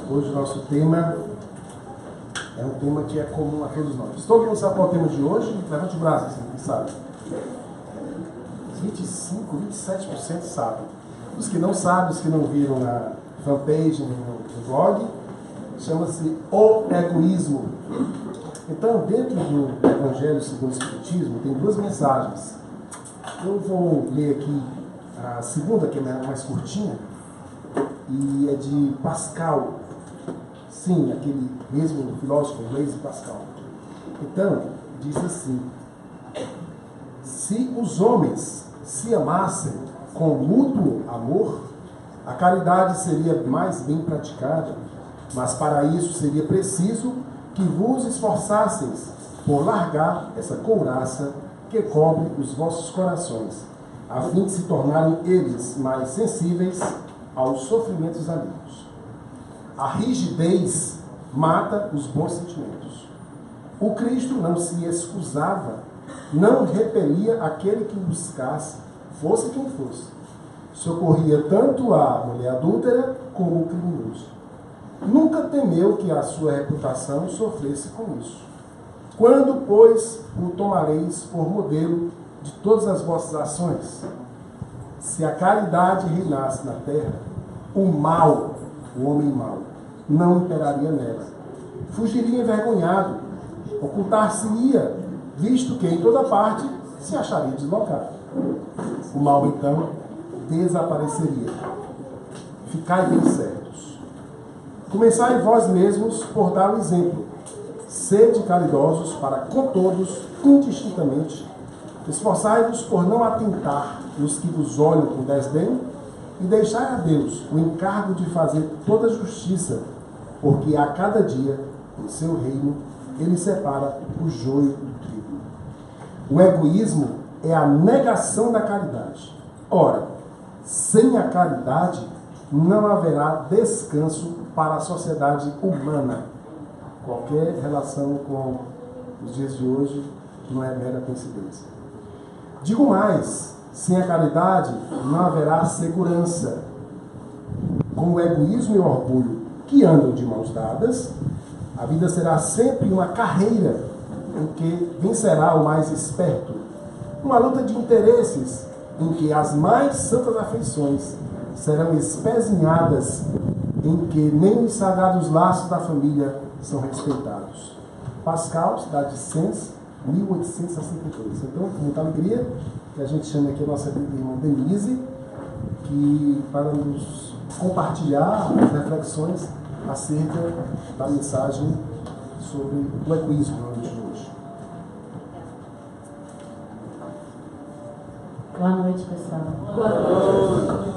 Hoje o nosso tema é um tema que é comum a todos nós. Todo mundo sabe qual é o tema de hoje? Levante o braço, assim, quem sabe. 25, 27% sabem. Os que não sabem, os que não viram na fanpage, no blog, chama-se o egoísmo. Então, dentro do Evangelho segundo o Espiritismo, tem duas mensagens. Eu vou ler aqui a segunda, que é mais curtinha, e é de Pascal. Sim, aquele mesmo filósofo inglês, Pascal. Então, diz assim: se os homens se amassem com mútuo amor, a caridade seria mais bem praticada, mas para isso seria preciso que vos esforçasseis por largar essa couraça que cobre os vossos corações, a fim de se tornarem eles mais sensíveis aos sofrimentos alheios. A rigidez mata os bons sentimentos. O Cristo não se excusava, não repelia aquele que buscasse, fosse quem fosse. Socorria tanto a mulher adúltera como o criminoso. Nunca temeu que a sua reputação sofresse com isso. Quando, pois, o tomareis por modelo de todas as vossas ações? Se a caridade reinasse na terra, o mal, o homem mau, não imperaria nela. Fugiria envergonhado, ocultar-se-ia, visto que em toda parte se acharia deslocado. O mal, então, desapareceria. Ficai bem certos. Começai vós mesmos por dar o exemplo. Sede caridosos para com todos, indistintamente. Esforçai-vos por não atentar nos que vos olham com desdém, e deixai a Deus o encargo de fazer toda a justiça, porque a cada dia, em seu reino, ele separa o joio do trigo. O egoísmo é a negação da caridade. Ora, sem a caridade, não haverá descanso para a sociedade humana. Qualquer relação com os dias de hoje não é mera coincidência. Digo mais, sem a caridade não haverá segurança. Com o egoísmo e o orgulho que andam de mãos dadas, a vida será sempre uma carreira em que vencerá o mais esperto. Uma luta de interesses em que as mais santas afeições serão espezinhadas, em que nem os sagrados laços da família são respeitados. Pascal, cidade de Sens, 1862. Então, com muita alegria, que a gente chama aqui a nossa irmã Denise, que para nos compartilhar as reflexões acerca da mensagem sobre o egoísmo no dia de hoje. Boa noite, pessoal. Boa noite.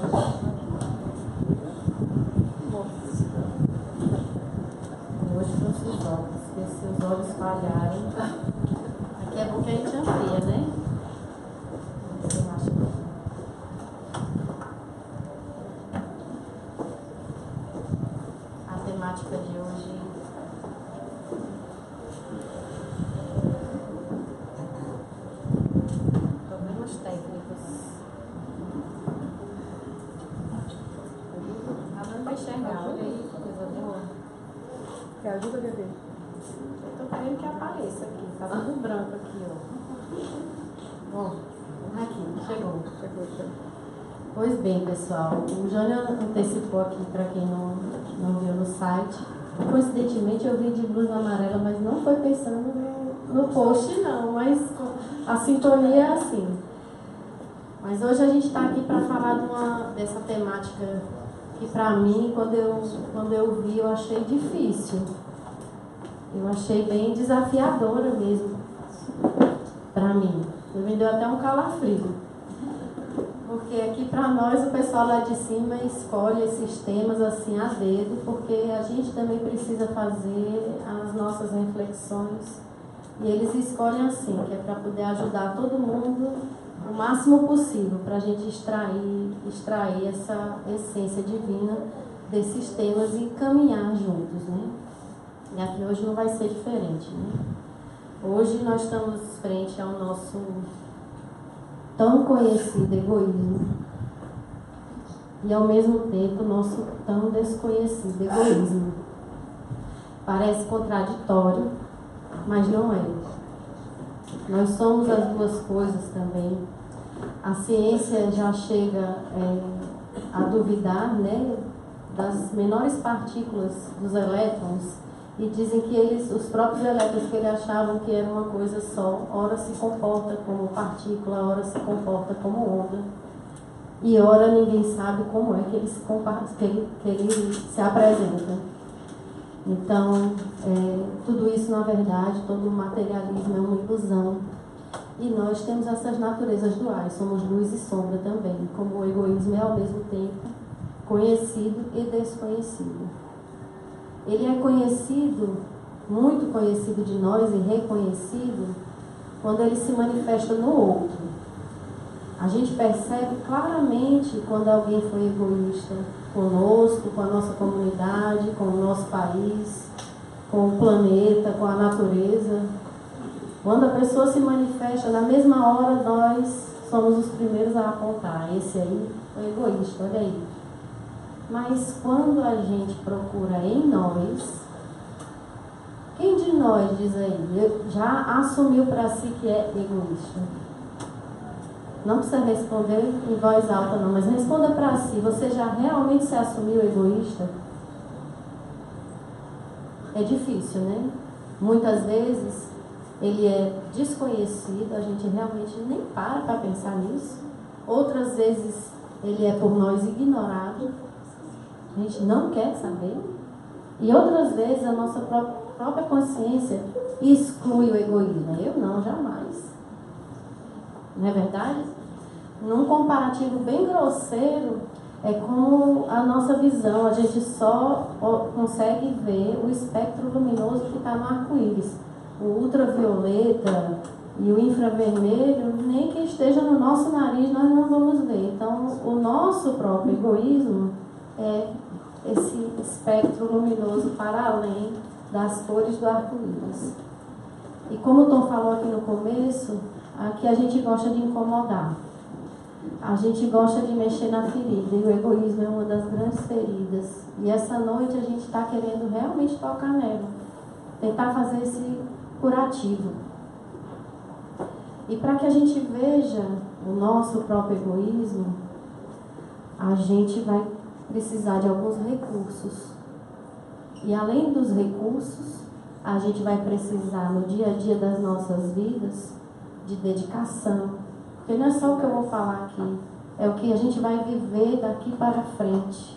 Hoje para os seus olhos, porque se seus olhos falharem, aqui é bom que a gente amplia, né? Você acha que... A temática de hoje problemas técnicos. Tá dando para enxergar, olha aí, coisa boa. Quer ajuda, bebê? Eu tô querendo que apareça aqui, tá tudo branco aqui, ó. Bom, aqui, chegou. Pois bem, pessoal, o Jânio antecipou aqui para quem não viu no site. Coincidentemente eu vim de blusa amarela, mas não foi pensando no post não, mas a sintonia é assim. Mas hoje a gente está aqui para falar dessa temática que para mim, quando eu vi, eu achei difícil. Eu achei bem desafiadora mesmo para mim. Me deu até um calafrio. Porque aqui para nós o pessoal lá de cima escolhe esses temas assim a dedo, porque a gente também precisa fazer as nossas reflexões. E eles escolhem assim, que é para poder ajudar todo mundo o máximo possível, para a gente extrair essa essência divina desses temas e caminhar juntos, né? E aqui hoje não vai ser diferente, né? Hoje nós estamos frente ao nosso tão conhecido egoísmo. e ao mesmo tempo o nosso tão desconhecido egoísmo. Parece contraditório, mas não é. Nós somos as duas coisas também. A ciência já chega a duvidar, né, das menores partículas dos elétrons, e dizem que os próprios elétrons que eles achavam que era uma coisa só, ora se comporta como partícula, ora se comporta como onda, e ora ninguém sabe como é que ele se apresenta. Então, tudo isso, na verdade, todo o materialismo é uma ilusão. E nós temos essas naturezas duais, somos luz e sombra também, como o egoísmo é ao mesmo tempo conhecido e desconhecido. Ele é conhecido, muito conhecido de nós e reconhecido, quando ele se manifesta no outro. A gente percebe claramente quando alguém foi egoísta conosco, com a nossa comunidade, com o nosso país, com o planeta, com a natureza. Quando a pessoa se manifesta, na mesma hora nós somos os primeiros a apontar. Esse aí foi egoísta, olha aí. Mas quando a gente procura em nós, quem de nós diz aí, já assumiu para si que é egoísta? Não precisa responder em voz alta não, mas responda para si. Você já realmente se assumiu egoísta? É difícil, né? Muitas vezes ele é desconhecido, a gente realmente nem para pensar nisso. Outras vezes ele é por nós ignorado, a gente não quer saber. E outras vezes a nossa própria consciência exclui o egoísmo. Eu não, jamais. Não é verdade? Num comparativo bem grosseiro, é como a nossa visão. A gente só consegue ver o espectro luminoso que está no arco-íris. O ultravioleta e o infravermelho, nem que esteja no nosso nariz, nós não vamos ver. Então, o nosso próprio egoísmo é esse espectro luminoso para além das cores do arco-íris. E como o Tom falou aqui no começo, aqui a gente gosta de incomodar. A gente gosta de mexer na ferida, e o egoísmo é uma das grandes feridas. E essa noite a gente está querendo realmente tocar nela, tentar fazer esse curativo. E para que a gente veja o nosso próprio egoísmo, a gente vai precisar de alguns recursos. E além dos recursos, a gente vai precisar no dia a dia das nossas vidas de dedicação. Porque não é só o que eu vou falar aqui, é o que a gente vai viver daqui para frente.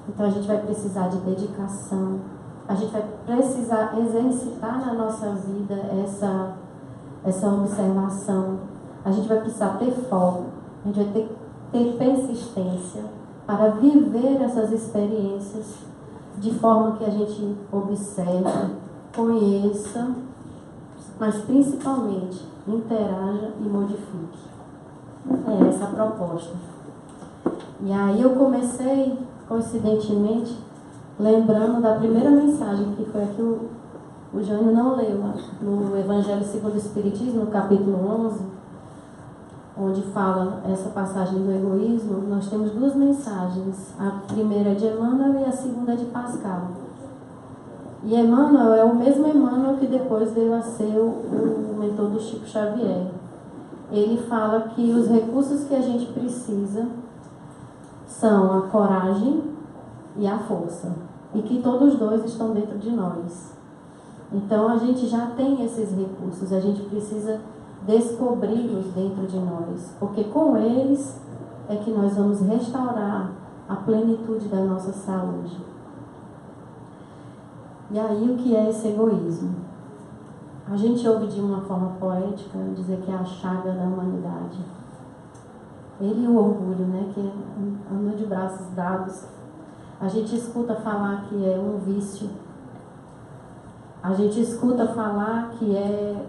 Então a gente vai precisar de dedicação, a gente vai precisar exercitar na nossa vida essa observação, a gente vai precisar ter foco, a gente vai ter persistência para viver essas experiências de forma que a gente observe, conheça, mas principalmente interaja e modifique. É essa a proposta. E aí eu comecei, coincidentemente, lembrando da primeira mensagem, que foi a que o Jânio não leu, no Evangelho segundo o Espiritismo, no capítulo 11, onde fala essa passagem do egoísmo. Nós temos duas mensagens. A primeira é de Emmanuel e a segunda é de Pascal. E Emmanuel é o mesmo Emmanuel que depois veio a ser o mentor do Chico Xavier. Ele fala que os recursos que a gente precisa são a coragem e a força. E que todos dois estão dentro de nós. Então a gente já tem esses recursos, a gente precisa descobri-los dentro de nós. Porque com eles é que nós vamos restaurar a plenitude da nossa saúde. E aí o que é esse egoísmo? A gente ouve de uma forma poética dizer que é a chaga da humanidade. Ele e o orgulho, né, que anda de braços dados. A gente escuta falar que é um vício. A gente escuta falar que é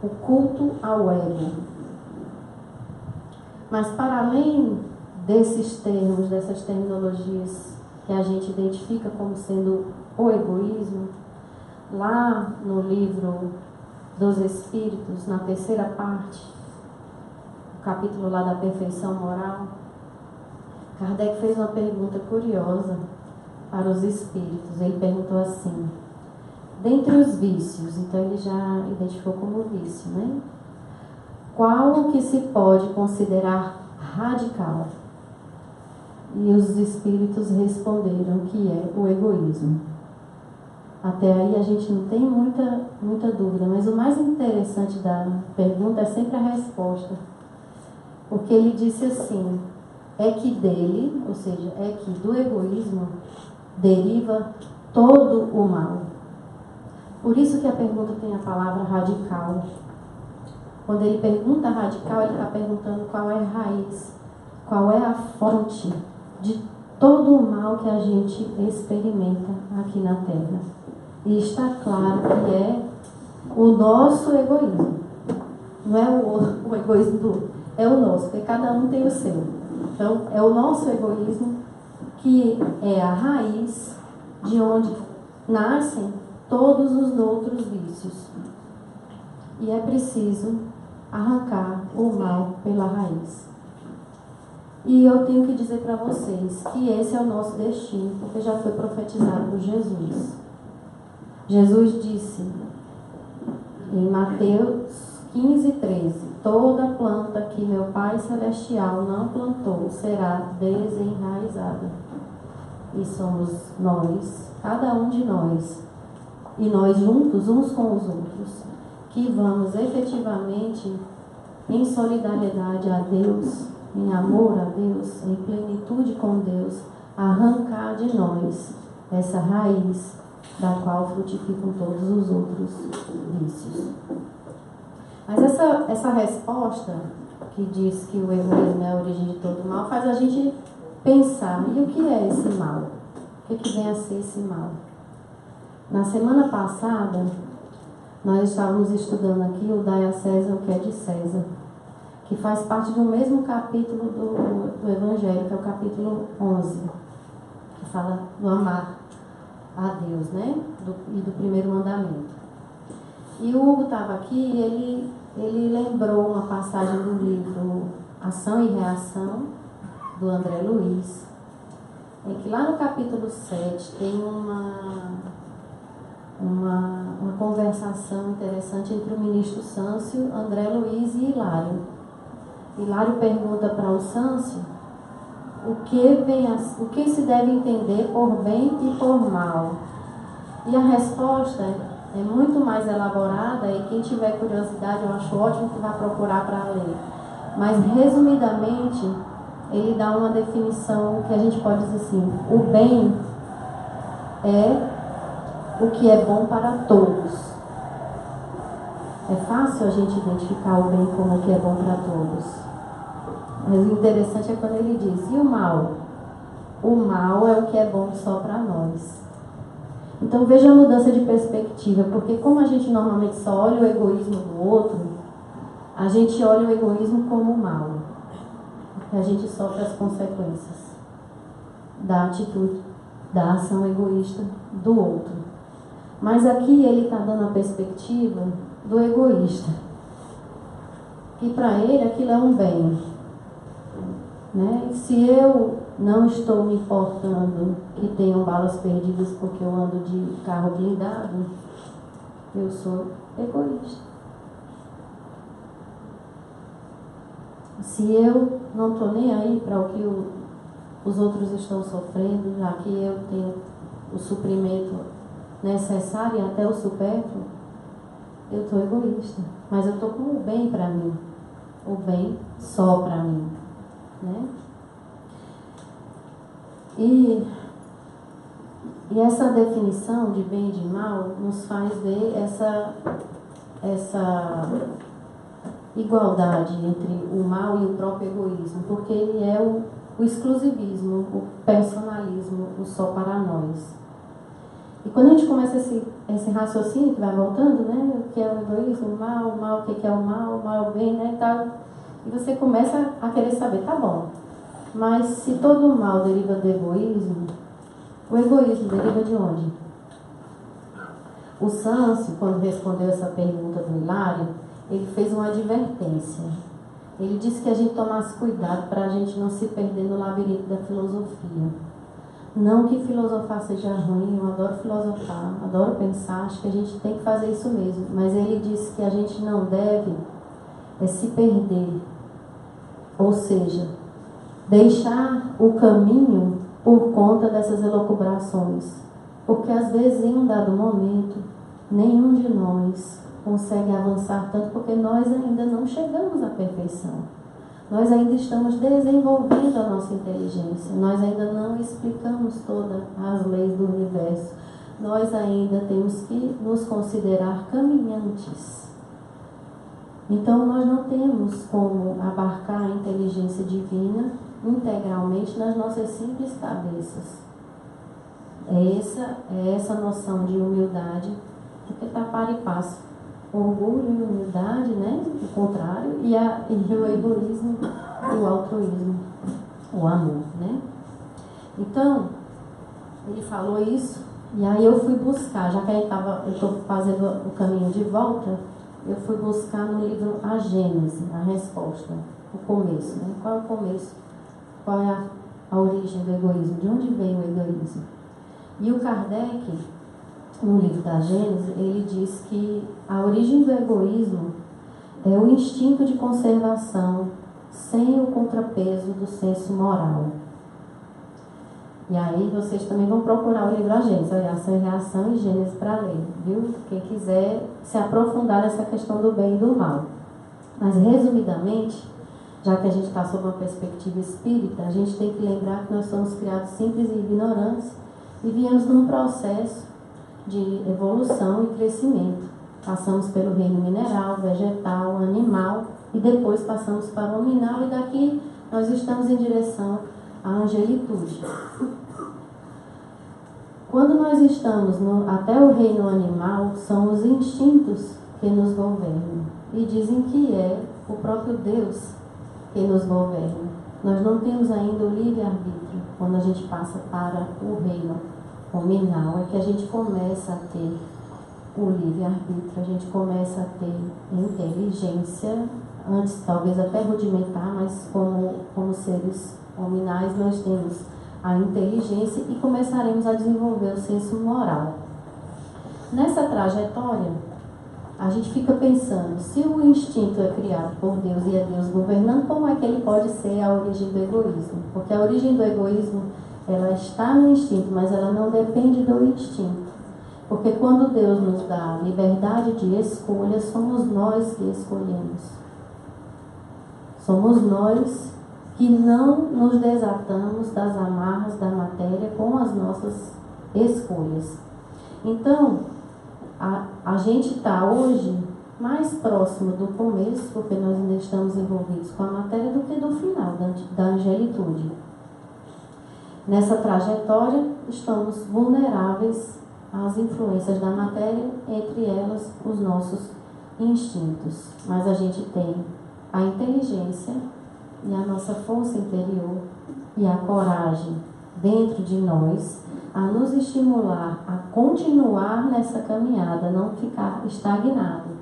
o culto ao ego. Mas para além desses termos, dessas terminologias que a gente identifica como sendo o egoísmo, lá no livro dos Espíritos, na terceira parte, o capítulo lá da perfeição moral, Kardec fez uma pergunta curiosa para os espíritos. Ele perguntou assim: dentre os vícios, então ele já identificou como vício, né? Qual o que se pode considerar radical? E os espíritos responderam que é o egoísmo. Até aí a gente não tem muita dúvida, mas o mais interessante da pergunta é sempre a resposta. Porque ele disse assim: é que dele, ou seja, é que do egoísmo deriva todo o mal. Por isso que a pergunta tem a palavra radical. Quando ele pergunta radical, ele está perguntando qual é a raiz, qual é a fonte de todo o mal que a gente experimenta aqui na Terra. E está claro que é o nosso egoísmo. Não é o egoísmo do outro, é o nosso, porque cada um tem o seu. Então, é o nosso egoísmo que é a raiz de onde nascem todos os outros vícios. E é preciso arrancar o mal pela raiz. E eu tenho que dizer para vocês que esse é o nosso destino, porque já foi profetizado por Jesus. Jesus disse em Mateus 15:13: toda planta que meu Pai Celestial não plantou será desenraizada. E somos nós, cada um de nós, e nós juntos, uns com os outros, que vamos efetivamente, em solidariedade a Deus, em amor a Deus, em plenitude com Deus, arrancar de nós essa raiz da qual frutificam todos os outros vícios. Mas essa resposta, que diz que o egoísmo é a origem de todo mal, faz a gente pensar: e o que é esse mal? O que vem a ser esse mal? Na semana passada, nós estávamos estudando aqui o Dai a César o que é de César, que faz parte do mesmo capítulo do Evangelho, que é o capítulo 11, que fala do amar a Deus, né? E do primeiro mandamento. E o Hugo estava aqui e ele lembrou uma passagem do livro Ação e Reação, do André Luiz, em que lá no capítulo 7 tem uma conversação interessante entre o ministro Sâncio, André Luiz e Hilário. Hilário pergunta para o Sâncio o que se deve entender por bem e por mal. E a resposta é muito mais elaborada, e quem tiver curiosidade, eu acho ótimo que vá procurar para ler. Mas, resumidamente, ele dá uma definição que a gente pode dizer assim: o bem é o que é bom para todos. É fácil a gente identificar o bem como o que é bom para todos. Mas o interessante é quando ele diz: e o mal? O mal é o que é bom só para nós. Então veja a mudança de perspectiva, porque como a gente normalmente só olha o egoísmo do outro, a gente olha o egoísmo como mal. Porque a gente sofre as consequências da atitude, da ação egoísta do outro. Mas aqui ele está dando a perspectiva do egoísta, que para ele aquilo é um bem, né? Se eu não estou me importando que tenham balas perdidas porque eu ando de carro blindado, eu sou egoísta. Se eu não estou nem aí para o que os outros estão sofrendo, já que eu tenho o suprimento necessário e até o supérfluo, eu estou egoísta. Mas eu estou com o bem para mim, o bem só para mim, né? E essa definição de bem e de mal nos faz ver essa igualdade entre o mal e o próprio egoísmo, porque ele é o exclusivismo, o personalismo, o só para nós. E quando a gente começa esse raciocínio que vai voltando, né, o que é o egoísmo, o mal, o que é o mal é o bem, né, e tal, e você começa a querer saber: tá bom, mas se todo o mal deriva do egoísmo, o egoísmo deriva de onde? O Sâncio, quando respondeu essa pergunta do Hilário, ele fez uma advertência. ele disse que a gente tomasse cuidado para a gente não se perder no labirinto da filosofia. Não que filosofar seja ruim, eu adoro filosofar, adoro pensar, acho que a gente tem que fazer isso mesmo. Mas ele disse que a gente não deve se perder, ou seja, deixar o caminho por conta dessas elucubrações. Porque às vezes em um dado momento, nenhum de nós consegue avançar tanto porque nós ainda não chegamos à perfeição. Nós ainda estamos desenvolvendo a nossa inteligência. Nós ainda não explicamos todas as leis do universo. Nós ainda temos que nos considerar caminhantes. Então, nós não temos como abarcar a inteligência divina integralmente nas nossas simples cabeças. É essa noção de humildade, porque está par e passo. Orgulho e humildade, né? O contrário, e o egoísmo e o altruísmo, o amor, né? Então, ele falou isso, e aí eu fui buscar, já que eu estou fazendo o caminho de volta, eu fui buscar no livro A Gênese, a resposta, o começo, né? Qual é o começo? Qual é a origem do egoísmo? De onde vem o egoísmo? E o Kardec, no livro da Gênese, ele diz que a origem do egoísmo é o instinto de conservação sem o contrapeso do senso moral. E aí vocês também vão procurar o livro da Gênese, Ação e Reação e Gênese para ler, viu? Quem quiser se aprofundar nessa questão do bem e do mal. Mas resumidamente, já que a gente está sob uma perspectiva espírita, a gente tem que lembrar que nós somos criados simples e ignorantes e viemos num processo de evolução e crescimento. Passamos pelo reino mineral, vegetal, animal e depois passamos para o nominal e daqui nós estamos em direção à angelitude. Quando nós estamos até o reino animal, são os instintos que nos governam e dizem que é o próprio Deus que nos governa. Nós não temos ainda o livre-arbítrio. Quando a gente passa para o reino nominal, é que a gente começa a ter o livre-arbítrio, a gente começa a ter inteligência, antes talvez até rudimentar, mas como seres nominais nós temos a inteligência e começaremos a desenvolver o senso moral. Nessa trajetória, a gente fica pensando, se o instinto é criado por Deus e é Deus governando, como é que ele pode ser a origem do egoísmo? Porque a origem do egoísmo, ela está no instinto, mas ela não depende do instinto. Porque quando Deus nos dá liberdade de escolha, somos nós que escolhemos. Somos nós que não nos desatamos das amarras da matéria com as nossas escolhas. Então, a gente está hoje mais próximo do começo, porque nós ainda estamos envolvidos com a matéria, do que do final, da angelitude. Nessa trajetória, estamos vulneráveis às influências da matéria, entre elas os nossos instintos. Mas a gente tem a inteligência e a nossa força interior e a coragem dentro de nós a nos estimular a continuar nessa caminhada, não ficar estagnado.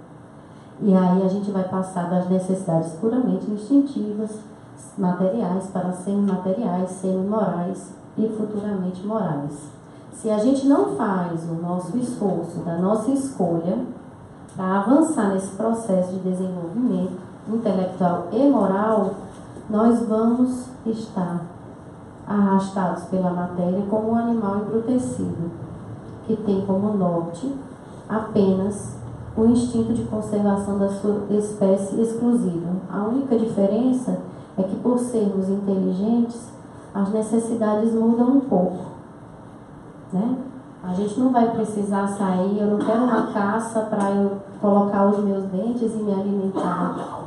E aí a gente vai passar das necessidades puramente instintivas, materiais, para semimateriais, semimorais e futuramente morais. Se a gente não faz o nosso esforço, da nossa escolha, para avançar nesse processo de desenvolvimento intelectual e moral, nós vamos estar arrastados pela matéria como um animal embrutecido, que tem como norte apenas o instinto de conservação da sua espécie exclusiva. A única diferença é que, por sermos inteligentes, as necessidades mudam um pouco, né? A gente não vai precisar sair, eu não quero uma caça para eu colocar os meus dentes e me alimentar,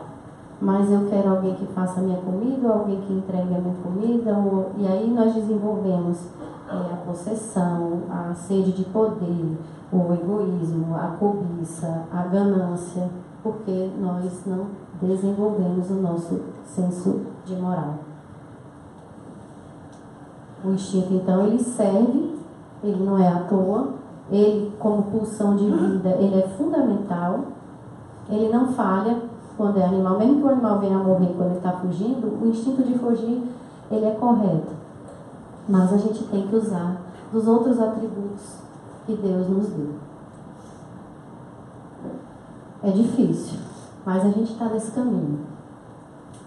mas eu quero alguém que faça a minha comida, ou alguém que entregue a minha comida, e aí nós desenvolvemos a possessão, a sede de poder, o egoísmo, a cobiça, a ganância, porque nós não desenvolvemos o nosso senso de moral. O instinto, então, ele serve, ele não é à toa, ele, como pulsão de vida, ele é fundamental, ele não falha, quando é animal, mesmo que o animal venha a morrer quando ele está fugindo, o instinto de fugir, ele é correto. Mas a gente tem que usar dos outros atributos que Deus nos deu. É difícil, mas a gente está nesse caminho.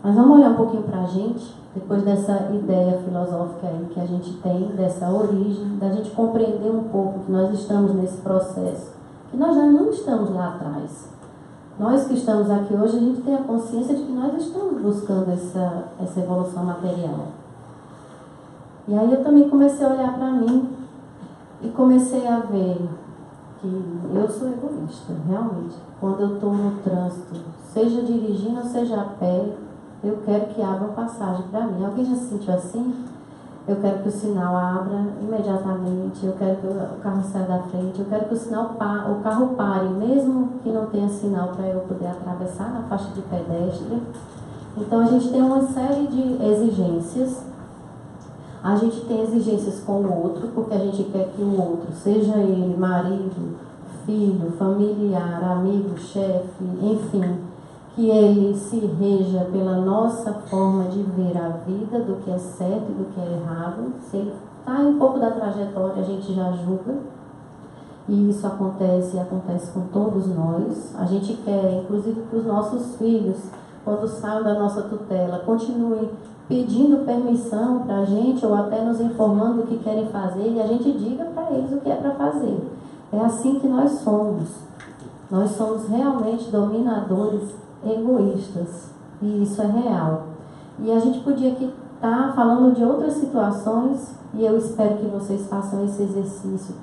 Mas vamos olhar um pouquinho para a gente, depois dessa ideia filosófica aí que a gente tem, dessa origem, da gente compreender um pouco que nós estamos nesse processo, que nós já não estamos lá atrás. Nós que estamos aqui hoje, a gente tem a consciência de que nós estamos buscando essa evolução material. E aí eu também comecei a olhar para mim e comecei a ver que eu sou egoísta, realmente. Quando eu estou no trânsito, seja dirigindo ou seja a pé, eu quero que abram passagem para mim. Alguém já se sentiu assim? Eu quero que o sinal abra imediatamente, eu quero que o carro saia da frente, eu quero que o carro pare, mesmo que não tenha sinal para eu poder atravessar na faixa de pedestre. Então a gente tem uma série de exigências. A gente tem exigências com o outro, porque a gente quer que o outro, seja ele marido, filho, familiar, amigo, chefe, enfim, que ele se reja pela nossa forma de ver a vida, do que é certo e do que é errado. Se ele está um pouco da trajetória, a gente já julga. E isso acontece e acontece com todos nós. A gente quer, inclusive, que os nossos filhos, quando saiam da nossa tutela, continuem pedindo permissão para a gente ou até nos informando o que querem fazer e a gente diga para eles o que é para fazer. É assim que nós somos. Nós somos realmente dominadores egoístas. E isso é real. E a gente podia aqui estar falando de outras situações e eu espero que vocês façam esse exercício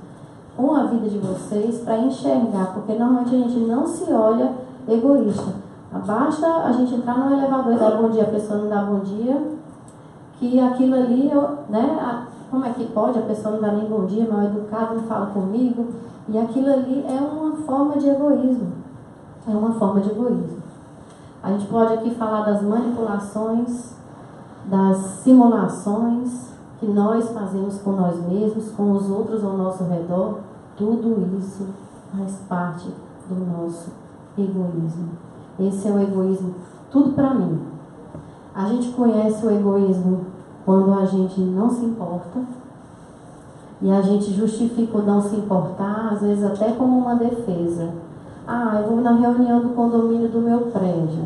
com a vida de vocês para enxergar, porque normalmente a gente não se olha egoísta. Basta a gente entrar no elevador e dar bom dia, a pessoa não dá bom dia, que aquilo ali, né, como é que pode? A pessoa não dá nem bom dia, mal educado, não fala comigo. E aquilo ali é uma forma de egoísmo. É uma forma de egoísmo. A gente pode aqui falar das manipulações, das simulações que nós fazemos com nós mesmos, com os outros ao nosso redor. Tudo isso faz parte do nosso egoísmo. Esse é o egoísmo, tudo para mim. A gente conhece o egoísmo quando a gente não se importa e a gente justifica o não se importar, às vezes até como uma defesa. Eu vou na reunião do condomínio do meu prédio,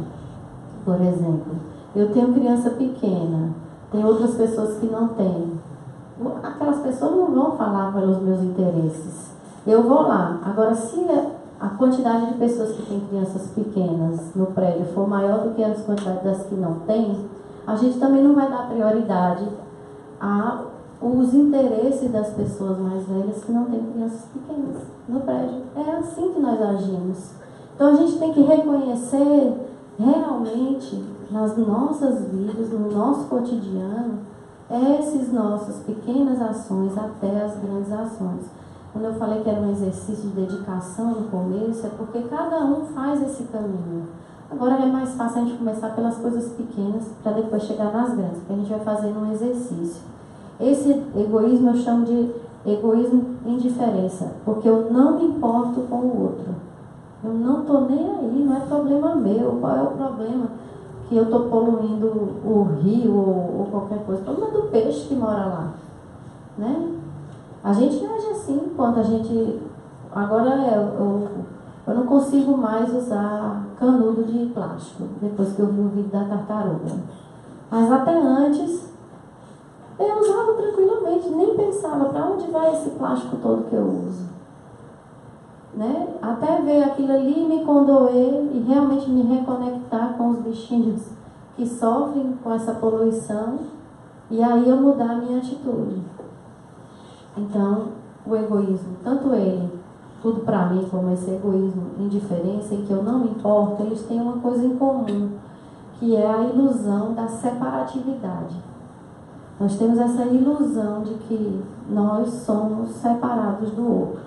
por exemplo. Eu tenho criança pequena, tem outras pessoas que não têm. Aquelas pessoas não vão falar pelos meus interesses. Eu vou lá. Agora, se a quantidade de pessoas que têm crianças pequenas no prédio for maior do que as quantidades das que não têm, a gente também não vai dar prioridade aos interesses das pessoas mais velhas que não têm crianças pequenas no prédio. É assim que nós agimos. Então a gente tem que reconhecer realmente nas nossas vidas, no nosso cotidiano, essas nossas pequenas ações até as grandes ações. Quando eu falei que era um exercício de dedicação no começo, é porque cada um faz esse caminho. Agora é mais fácil a gente começar pelas coisas pequenas para depois chegar nas grandes, porque a gente vai fazendo um exercício. Esse egoísmo eu chamo de egoísmo indiferença, porque eu não me importo com o outro. Eu não estou nem aí, não é problema meu. Qual é o problema? Que eu estou poluindo o rio ou qualquer coisa. O problema é do peixe que mora lá, né? A gente age assim quando a gente... Agora eu não consigo mais usar canudo de plástico, depois que eu vi o vídeo da tartaruga. Mas até antes, eu usava tranquilamente, nem pensava para onde vai esse plástico todo que eu uso. Né? Até ver aquilo ali, me condoer e realmente me reconectar com os bichinhos que sofrem com essa poluição e aí eu mudar a minha atitude. Então, o egoísmo, tanto ele, tudo para mim, como esse egoísmo, indiferença, em que eu não me importo, eles têm uma coisa em comum, que é a ilusão da separatividade. Nós temos essa ilusão de que nós somos separados do outro,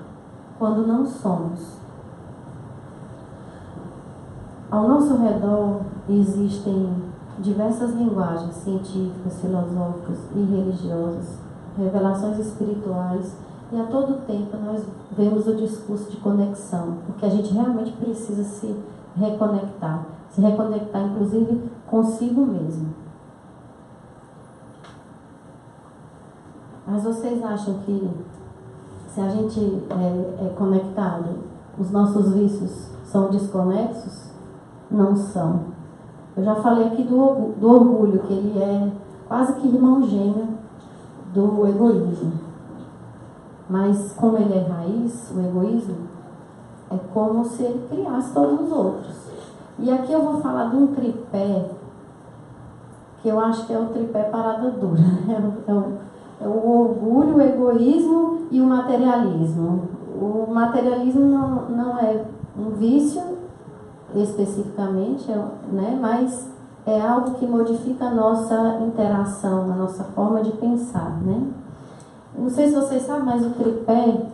quando não somos. Ao nosso redor existem diversas linguagens científicas, filosóficas e religiosas, revelações espirituais, e a todo tempo nós vemos o discurso de conexão, porque a gente realmente precisa se reconectar. Se reconectar, inclusive, consigo mesmo. Mas vocês acham que, se a gente é conectado, os nossos vícios são desconexos? Não são. Eu já falei aqui do orgulho, que ele é quase que irmão gêmeo do egoísmo. Mas como ele é raiz, o egoísmo, é como se ele criasse todos os outros. E aqui eu vou falar de um tripé, que eu acho que é o tripé parada dura. É o orgulho, o egoísmo e o materialismo. O materialismo não é um vício, especificamente, né? Mas é algo que modifica a nossa interação, a nossa forma de pensar, né? Não sei se vocês sabem, mas o tripé,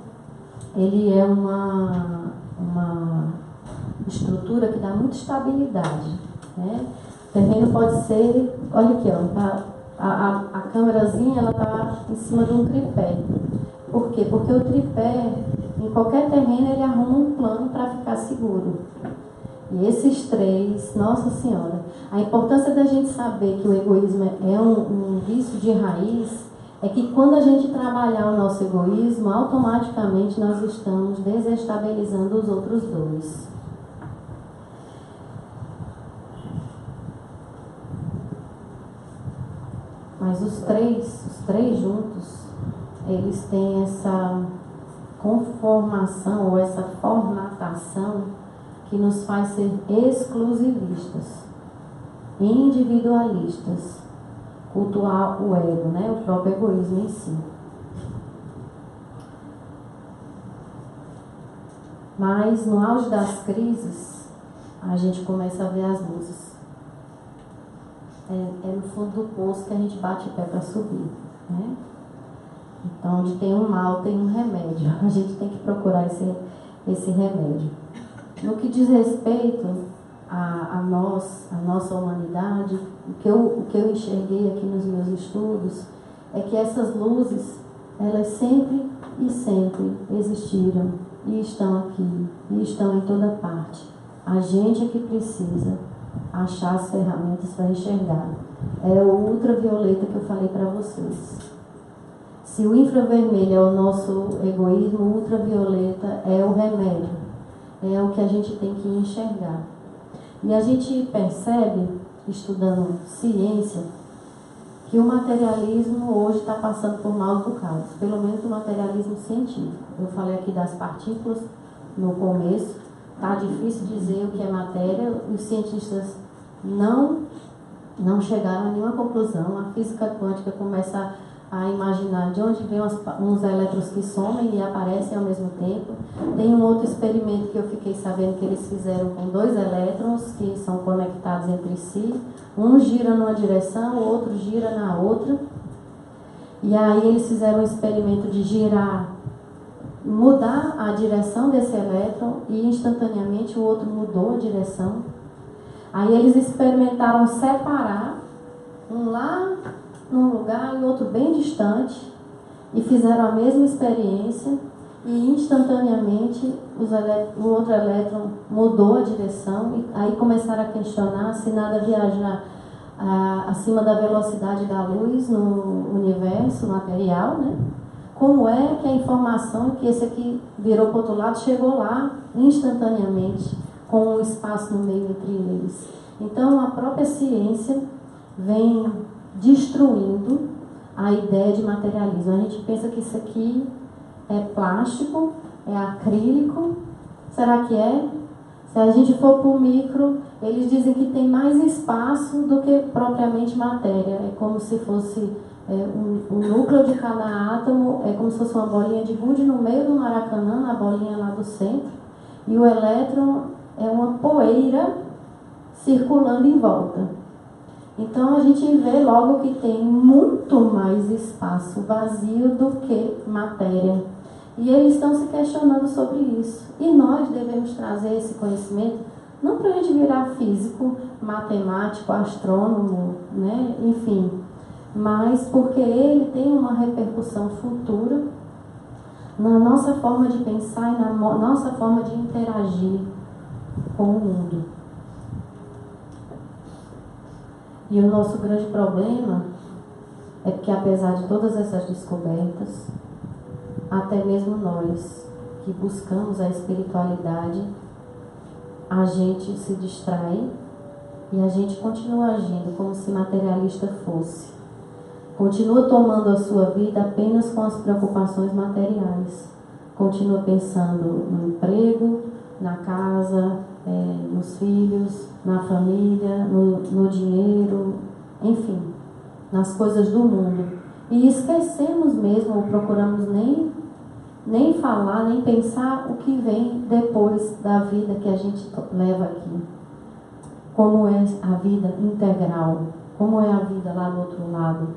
ele é uma estrutura que dá muita estabilidade, né? O terreno pode ser, olha aqui, ó, a câmerazinha, ela está em cima de um tripé. Por quê? Porque o tripé, em qualquer terreno, ele arruma um plano para ficar seguro. E esses três, Nossa Senhora, a importância da gente saber que o egoísmo é um vício de raiz, é que quando a gente trabalhar o nosso egoísmo, automaticamente nós estamos desestabilizando os outros dois. Mas os três juntos, eles têm essa conformação ou essa formatação que nos faz ser exclusivistas, individualistas, cultuar o ego, né? O próprio egoísmo em si. Mas no auge das crises, a gente começa a ver as luzes. É no fundo do poço que a gente bate o pé para subir, né? Então, onde tem um mal, tem um remédio. A gente tem que procurar esse remédio. No que diz respeito a nossa humanidade, o que eu enxerguei aqui nos meus estudos é que essas luzes, elas sempre e sempre existiram e estão aqui, e estão em toda parte. A gente é que precisa achar as ferramentas para enxergar. É o ultravioleta que eu falei para vocês. Se o infravermelho é o nosso egoísmo, o ultravioleta é o remédio. É o que a gente tem que enxergar. E a gente percebe, estudando ciência, que o materialismo hoje está passando por maus bocados. Pelo menos o materialismo científico. Eu falei aqui das partículas no começo. Está difícil dizer o que é matéria. Os cientistas não chegaram a nenhuma conclusão. A física quântica começa a imaginar de onde vêm uns elétrons que somem e aparecem ao mesmo tempo. Tem um outro experimento que eu fiquei sabendo que eles fizeram com 2 elétrons que são conectados entre si. Um gira numa direção, o outro gira na outra. E aí eles fizeram um experimento de mudar a direção desse elétron e instantaneamente o outro mudou a direção. Aí eles experimentaram separar um lá num lugar e outro bem distante e fizeram a mesma experiência e instantaneamente o outro elétron mudou a direção e aí começaram a questionar se nada viajar acima da velocidade da luz no universo material, né? Como é que a informação que esse aqui virou para o outro lado chegou lá instantaneamente, com um espaço no meio entre eles. Então, a própria ciência vem destruindo a ideia de materialismo. A gente pensa que isso aqui é plástico, é acrílico. Será que é? Se a gente for para o micro, eles dizem que tem mais espaço do que propriamente matéria. É como se fosse um núcleo de cada átomo, é como se fosse uma bolinha de gude no meio do Maracanã, na bolinha lá do centro. E o elétron é uma poeira circulando em volta. Então a gente vê logo que tem muito mais espaço vazio do que matéria. E eles estão se questionando sobre isso. E nós devemos trazer esse conhecimento, não para a gente virar físico, matemático, astrônomo, né? Enfim, mas porque ele tem uma repercussão futura na nossa forma de pensar e na nossa forma de interagir com o mundo. E o nosso grande problema é que, apesar de todas essas descobertas, até mesmo nós que buscamos a espiritualidade, a gente se distrai e a gente continua agindo como se materialista fosse. Continua tomando a sua vida apenas com as preocupações materiais. Continua pensando no emprego, na casa, nos filhos, na família, no dinheiro, enfim, nas coisas do mundo. E esquecemos mesmo, ou procuramos nem falar, nem pensar o que vem depois da vida que a gente leva aqui. Como é a vida integral, como é a vida lá do outro lado.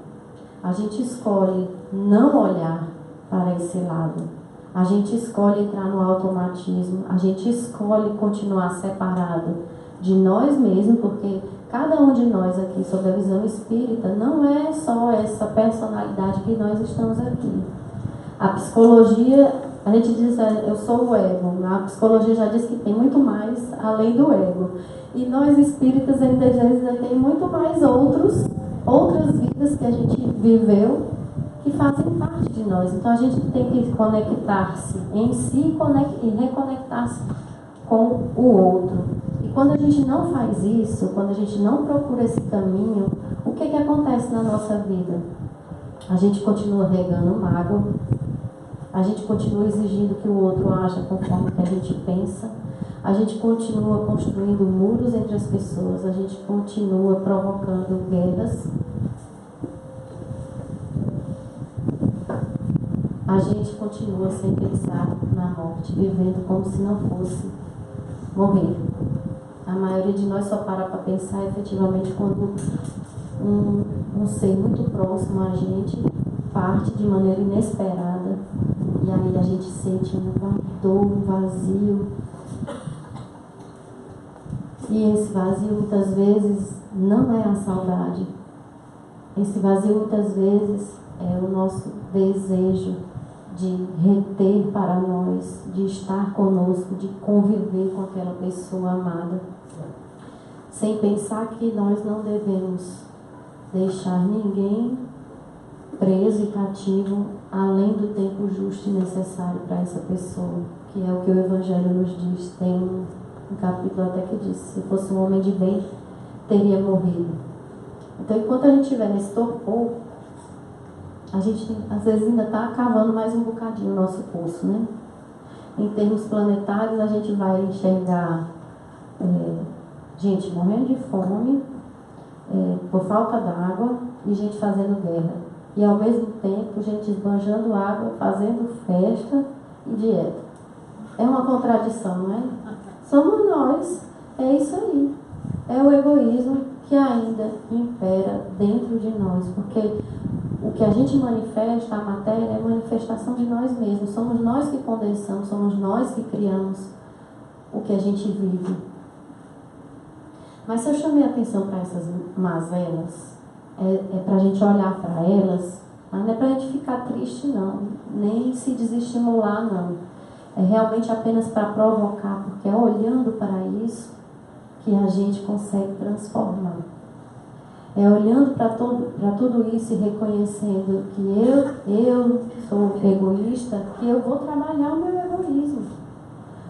A gente escolhe não olhar para esse lado. A gente escolhe entrar no automatismo. A gente escolhe continuar separado de nós mesmos, porque cada um de nós aqui, sob a visão espírita, não é só essa personalidade que nós estamos aqui. A psicologia, a gente diz, eu sou o ego. A psicologia já diz que tem muito mais além do ego. E nós espíritas ainda tem muito mais outras vidas que a gente viveu que fazem parte de nós. Então a gente tem que conectar-se em si e reconectar-se com o outro. E quando a gente não faz isso, quando a gente não procura esse caminho, o que acontece na nossa vida? A gente continua regando mágoa, a gente continua exigindo que o outro haja conforme o que a gente pensa, a gente continua construindo muros entre as pessoas, a gente continua provocando guerras, a gente continua sem pensar na morte, vivendo como se não fosse morrer. A maioria de nós só para pensar efetivamente quando um ser muito próximo a gente parte de maneira inesperada, e aí a gente sente uma dor, um vazio. E esse vazio muitas vezes não é a saudade. Esse vazio muitas vezes é o nosso desejo de reter para nós, de estar conosco, de conviver com aquela pessoa amada. Sem pensar que nós não devemos deixar ninguém preso e cativo além do tempo justo e necessário para essa pessoa, que é o que o Evangelho nos diz. Tem um capítulo até que diz: se fosse um homem de bem, teria morrido. Então, enquanto a gente estiver nesse torpor, a gente às vezes ainda está cavando mais um bocadinho o nosso poço, né? Em termos planetários, a gente vai enxergar gente morrendo de fome, por falta d'água, e gente fazendo guerra. E ao mesmo tempo, gente esbanjando água, fazendo festa e dieta. É uma contradição, não é? Somos nós, é isso aí. É o egoísmo que ainda impera dentro de nós, porque o que a gente manifesta, a matéria, é manifestação de nós mesmos. Somos nós que condensamos, somos nós que criamos o que a gente vive. Mas se eu chamei a atenção para essas mazelas, é para a gente olhar para elas, mas não é para a gente ficar triste, não, nem se desestimular, não. É realmente apenas para provocar, porque é olhando para isso que a gente consegue transformar. É olhando para tudo isso e reconhecendo que eu sou egoísta, que eu vou trabalhar o meu egoísmo.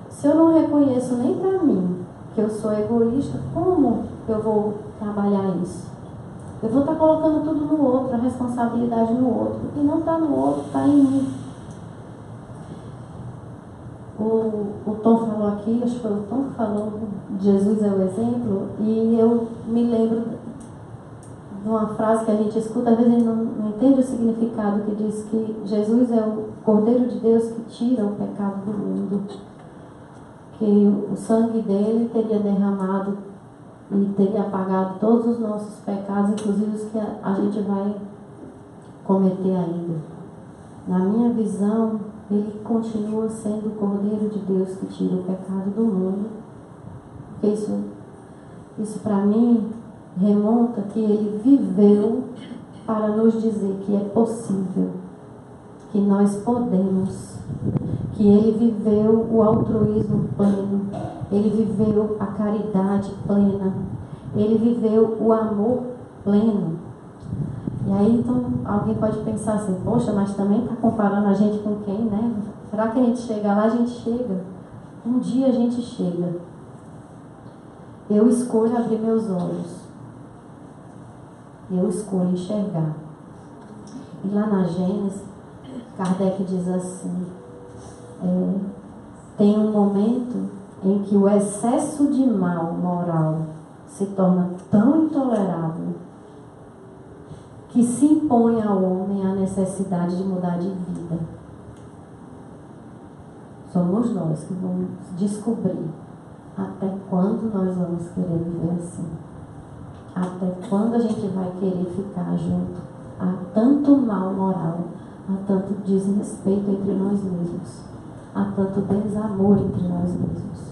Se eu não reconheço nem para mim que eu sou egoísta, como eu vou trabalhar isso? Eu vou estar colocando tudo no outro, a responsabilidade no outro. E não está no outro, está em mim. O Tom falou aqui, acho que foi o Tom que falou, Jesus é o exemplo, e eu me lembro de uma frase que a gente escuta, às vezes a gente não entende o significado, que diz que Jesus é o Cordeiro de Deus que tira o pecado do mundo. Que o sangue dele teria derramado e teria apagado todos os nossos pecados, inclusive os que a gente vai cometer ainda. Na minha visão, ele continua sendo o Cordeiro de Deus que tira o pecado do mundo. Porque isso para mim remonta que ele viveu para nos dizer que é possível, que nós podemos, que que ele viveu o altruísmo pleno, ele viveu a caridade plena, ele viveu o amor pleno. E aí, então, alguém pode pensar assim, poxa, mas também está comparando a gente com quem, né? Será que a gente chega lá? A gente chega. Um dia a gente chega. Eu escolho abrir meus olhos. Eu escolho enxergar. E lá na Gênesis, Kardec diz assim, tem um momento em que o excesso de mal moral se torna tão intolerável que se impõe ao homem a necessidade de mudar de vida. Somos nós que vamos descobrir até quando nós vamos querer viver assim. Até quando a gente vai querer ficar junto. Há tanto mal moral, há tanto desrespeito entre nós mesmos, há tanto desamor entre nós mesmos.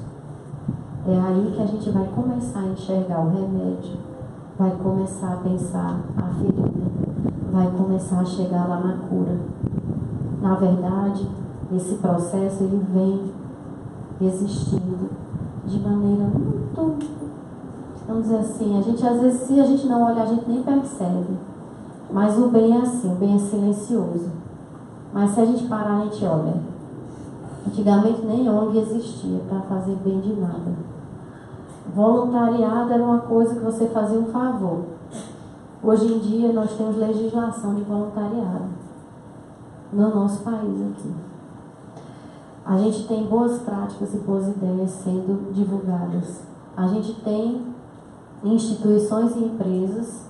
É aí que a gente vai começar a enxergar o remédio, vai começar a pensar a ferida, vai começar a chegar lá na cura. Na verdade, esse processo ele vem existindo de maneira muito, vamos dizer assim, a gente às vezes, se a gente não olha, a gente nem percebe. Mas o bem é assim, o bem é silencioso. Mas se a gente parar, a gente olha. Antigamente nem ONG existia para fazer bem de nada. Voluntariado era uma coisa que você fazia um favor. Hoje em dia nós temos legislação de voluntariado no nosso país aqui. A gente tem boas práticas e boas ideias sendo divulgadas. A gente tem instituições e empresas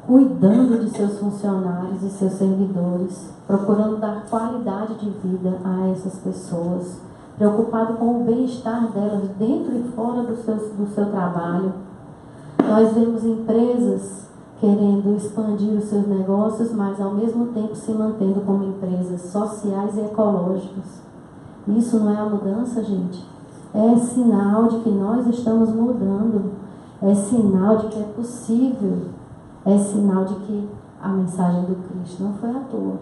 cuidando de seus funcionários e seus servidores, procurando dar qualidade de vida a essas pessoas, preocupado com o bem-estar delas dentro e fora do seu trabalho. Nós vemos empresas querendo expandir os seus negócios, mas ao mesmo tempo se mantendo como empresas sociais e ecológicas. Isso não é a mudança, gente? É sinal de que nós estamos mudando. É sinal de que é possível. É sinal de que a mensagem do Cristo não foi à toa.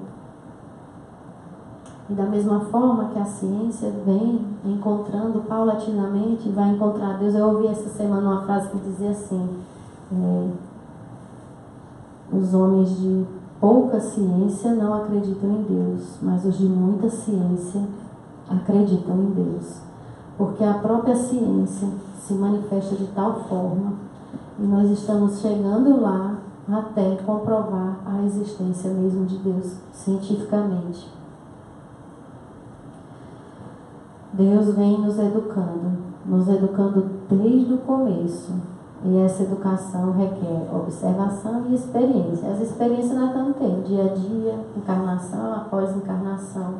E da mesma forma que a ciência vem encontrando paulatinamente, vai encontrar Deus. Eu ouvi essa semana uma frase que dizia assim, os homens de pouca ciência não acreditam em Deus, mas os de muita ciência acreditam em Deus. Porque a própria ciência se manifesta de tal forma e nós estamos chegando lá até comprovar a existência mesmo de Deus cientificamente. Deus vem nos educando desde o começo. E essa educação requer observação e experiência. As experiências nós estamos tendo, dia a dia, encarnação após encarnação.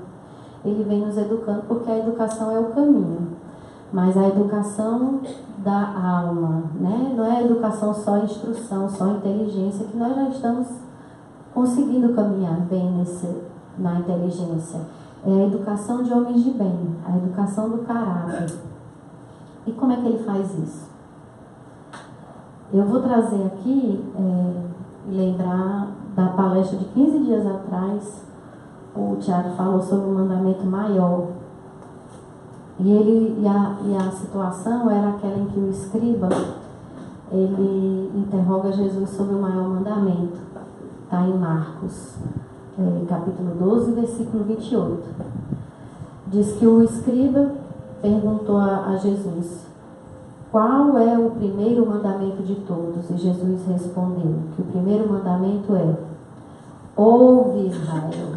Ele vem nos educando porque a educação é o caminho. Mas a educação da alma, né? Não é a educação só instrução, só inteligência, que nós já estamos conseguindo caminhar bem na inteligência. É a educação de homens de bem, a educação do caráter. E como é que ele faz isso? Eu vou trazer aqui, lembrar da palestra de 15 dias atrás, o Tiago falou sobre o mandamento maior. E a situação era aquela em que o escriba, ele interroga Jesus sobre o maior mandamento. Está em Marcos, capítulo 12, versículo 28. Diz que o escriba perguntou a Jesus, qual é o primeiro mandamento de todos? E Jesus respondeu que o primeiro mandamento é: ouve, Israel,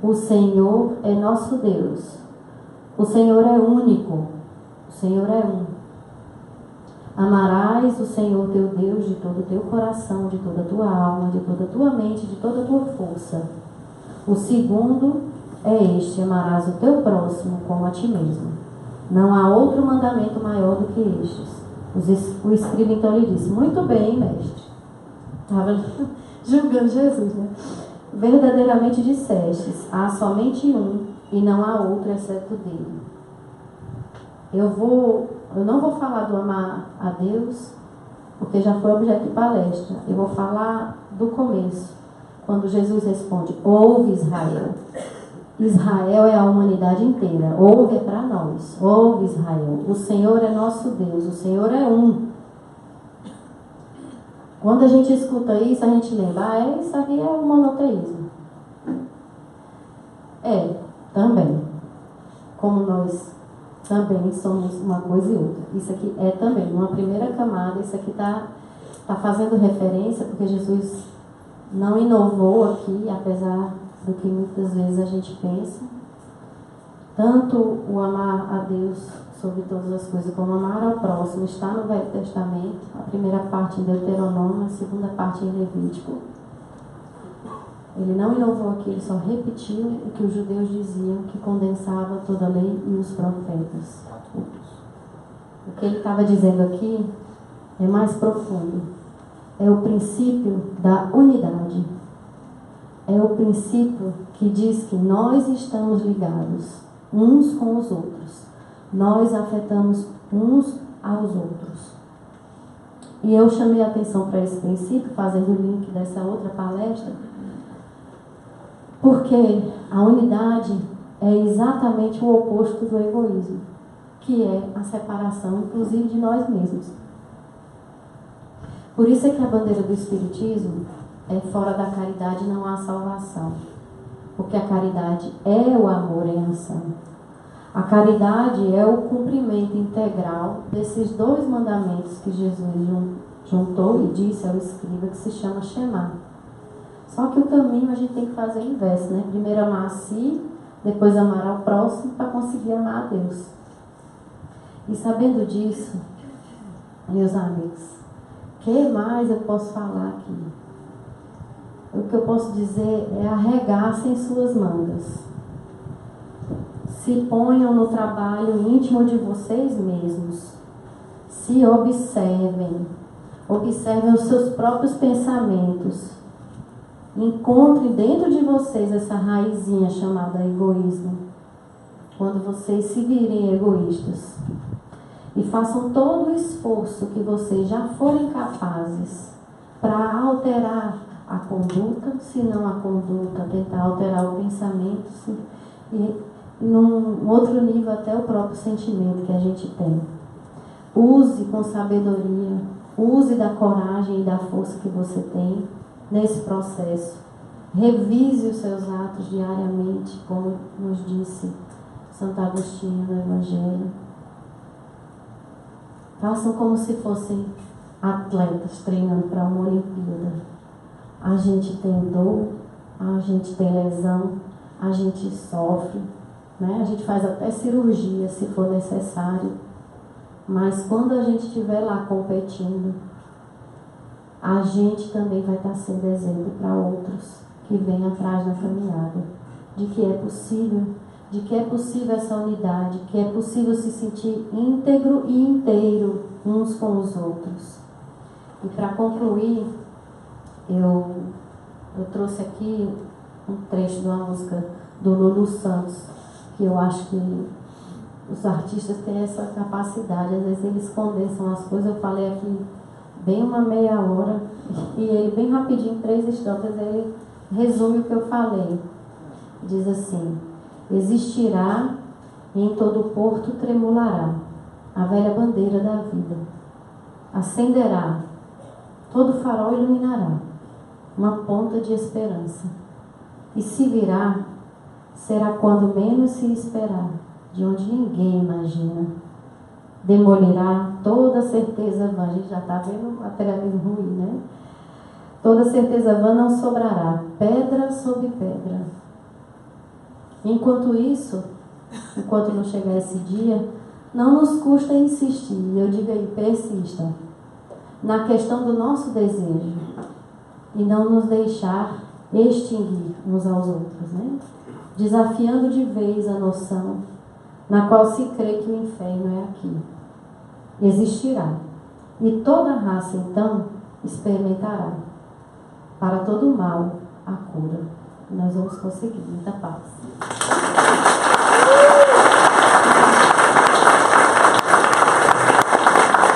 o Senhor é nosso Deus. O Senhor é único, o Senhor é um. Amarás o Senhor teu Deus de todo o teu coração, de toda a tua alma, de toda a tua mente, de toda a tua força. O segundo é este: amarás o teu próximo como a ti mesmo. Não há outro mandamento maior do que estes. O escriba então lhe disse: muito bem, mestre. Estava julgando Jesus, né? Verdadeiramente dissestes: há somente um, e não há outro exceto dele. Eu não vou falar do amar a Deus, porque já foi objeto de palestra. Eu vou falar do começo, quando Jesus responde: ouve, Israel. Israel é a humanidade inteira. Ouve é para nós. Ouve, Israel. O Senhor é nosso Deus. O Senhor é um. Quando a gente escuta isso, a gente lembra, isso aqui é o monoteísmo. Também. Como nós também somos uma coisa e outra. Isso aqui é também. Uma primeira camada, isso aqui está fazendo referência, porque Jesus não inovou aqui, apesar do que muitas vezes a gente pensa. Tanto o amar a Deus sobre todas as coisas, como amar ao próximo, está no Velho Testamento, a primeira parte em Deuteronômio, a segunda parte em Levítico. Ele não inovou aqui, ele só repetiu o que os judeus diziam, que condensava toda a lei e os profetas. O que ele estava dizendo aqui é mais profundo. É o princípio da unidade. É o princípio que diz que nós estamos ligados uns com os outros. Nós afetamos uns aos outros. E eu chamei a atenção para esse princípio, fazendo o link dessa outra palestra, porque a unidade é exatamente o oposto do egoísmo, que é a separação, inclusive, de nós mesmos. Por isso é que a bandeira do Espiritismo é fora da caridade não há salvação. Porque a caridade é o amor em ação. A caridade é o cumprimento integral desses dois mandamentos que Jesus juntou e disse ao escriba, que se chama Shema. Só que o caminho a gente tem que fazer o inverso, né? Primeiro amar a si, depois amar ao próximo, para conseguir amar a Deus. E sabendo disso, meus amigos, o que mais eu posso falar aqui? O que eu posso dizer é arregaçem suas mangas. Se ponham no trabalho íntimo de vocês mesmos. Se observem. Observem os seus próprios pensamentos. Encontrem dentro de vocês essa raizinha chamada egoísmo. Quando vocês se virem egoístas. E façam todo o esforço que vocês já forem capazes para alterar a conduta, se não a conduta, tentar alterar o pensamento, e num outro nível até o próprio sentimento que a gente tem. Use com sabedoria, use da coragem e da força que você tem nesse processo. Revise os seus atos diariamente, como nos disse Santo Agostinho no Evangelho. Façam como se fossem atletas treinando para uma Olimpíada. A gente tem dor, a gente tem lesão, a gente sofre, né? A gente faz até cirurgia se for necessário. Mas quando a gente estiver lá competindo, a gente também vai estar sendo exemplo para outros que vêm atrás na caminhada. De que é possível essa unidade, que é possível se sentir íntegro e inteiro uns com os outros. E para concluir, eu trouxe aqui um trecho de uma música do Lulu Santos, que eu acho que os artistas têm essa capacidade, às vezes eles condensam as coisas. Eu falei aqui bem uma meia hora, e ele bem rapidinho, em 3 instantes, ele resume o que eu falei. Diz assim: existirá e em todo porto tremulará a velha bandeira da vida. Acenderá, todo farol iluminará uma ponta de esperança. E se virá, será quando menos se esperar, de onde ninguém imagina. Demolirá toda certeza vã. A gente já está vendo o materialismo ruim, né? Toda certeza vã não sobrará, pedra sobre pedra. Enquanto isso, enquanto não chegar esse dia, não nos custa insistir, eu digo aí, persistam, na questão do nosso desejo e não nos deixar extinguir uns aos outros, né? Desafiando de vez a noção na qual se crê que o inferno é aqui. Existirá. E toda raça, então, experimentará. Para todo mal, a cura. Nós vamos conseguir. Muita paz.